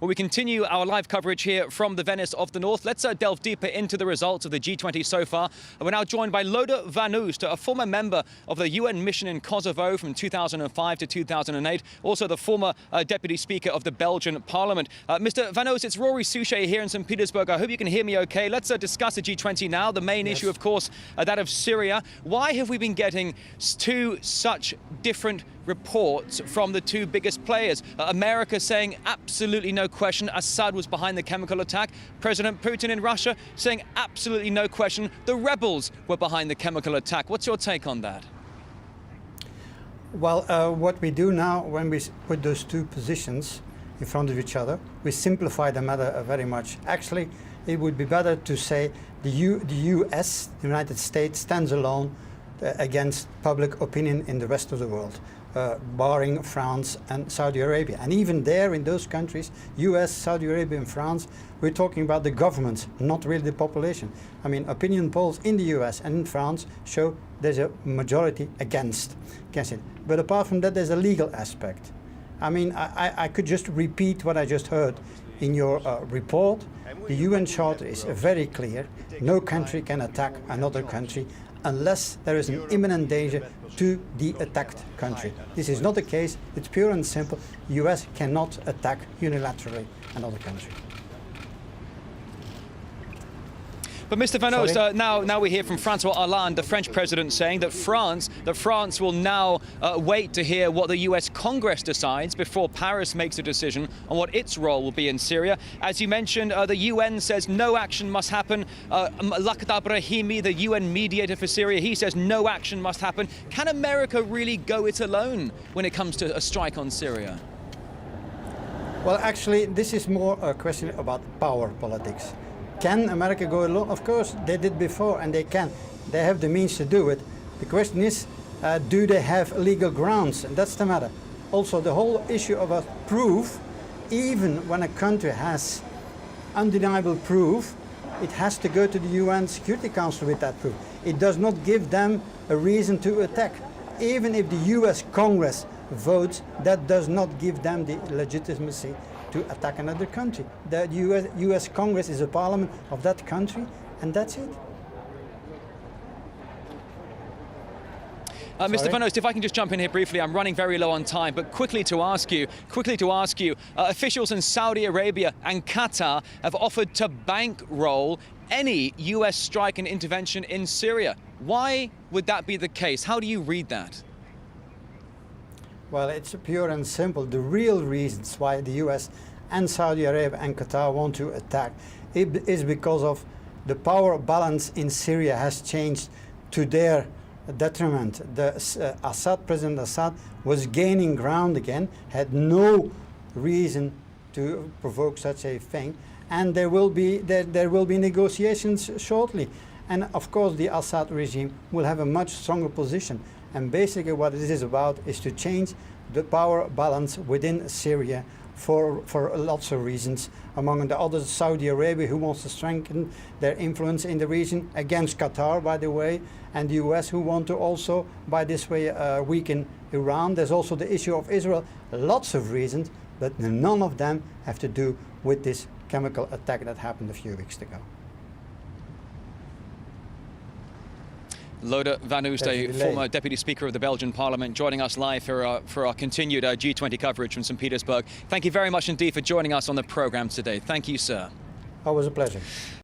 Well, we continue our live coverage here from the Venice of the North. Let's delve deeper into the results of the G20 so far. We're now joined by Loder van Oost, a former member of the UN mission in Kosovo from 2005 to 2008, also the former Deputy Speaker of the Belgian Parliament. Mr. van Oost, it's Rory Souchet here in St. Petersburg. I hope you can hear me okay. Let's discuss the G20 now. The main issue, of course, that of Syria. Why have we been getting two such different reports from the two biggest players? America saying absolutely no question Assad was behind the chemical attack. President Putin in Russia saying absolutely no question the rebels were behind the chemical attack. What's your take on that? Well, what we do now when we put those two positions in front of each other, we simplify the matter very much. Actually, it would be better to say the US, the United States, stands alone against public opinion in the rest of the world, barring France and Saudi Arabia. And even there, in those countries, US, Saudi Arabia and France, we're talking about the governments, not really the population. I mean, opinion polls in the US and in France show there's a majority against it. But apart from that, there's a legal aspect. I mean, I could just repeat what I just heard in your report. The UN Charter is very clear. No country can attack another country unless there is an imminent danger to the attacked country. This is not the case. It's pure and simple. The US cannot attack unilaterally another country. But Mr. van Oost, now we hear from François Hollande, the French president, saying that France will now wait to hear what the US Congress decides before Paris makes a decision on what its role will be in Syria. As you mentioned, the UN says no action must happen. Lakhdar Brahimi, the UN mediator for Syria, he says no action must happen. Can America really go it alone when it comes to a strike on Syria? Well, actually, this is more a question about power politics. Can America go alone? Of course, they did before and they can. They have the means to do it. The question is, do they have legal grounds? And that's the matter. Also, the whole issue of a proof, even when a country has undeniable proof, it has to go to the UN Security Council with that proof. It does not give them a reason to attack. Even if the US Congress votes, that does not give them the legitimacy to attack another country. The US Congress is a parliament of that country, and that's it. Mr. van Oost, if I can just jump in here briefly, I'm running very low on time, but quickly to ask you, officials in Saudi Arabia and Qatar have offered to bankroll any US strike and intervention in Syria. Why would that be the case? How do you read that? Well, it's pure and simple. The real reasons why the US and Saudi Arabia and Qatar want to attack is because of the power balance in Syria has changed to their detriment. President Assad was gaining ground again, had no reason to provoke such a thing, and there will be negotiations shortly. And of course, the Assad regime will have a much stronger position. And basically what it is about is to change the power balance within Syria for lots of reasons. Among the others, Saudi Arabia, who wants to strengthen their influence in the region against Qatar, by the way, and the US, who want to also, by this way, weaken Iran. There's also the issue of Israel. Lots of reasons, but none of them have to do with this chemical attack that happened a few weeks ago. Loder van Oost, a former Deputy Speaker of the Belgian Parliament, joining us live for our continued G20 coverage from St. Petersburg. Thank you very much indeed for joining us on the programme today. Thank you, sir. Always a pleasure.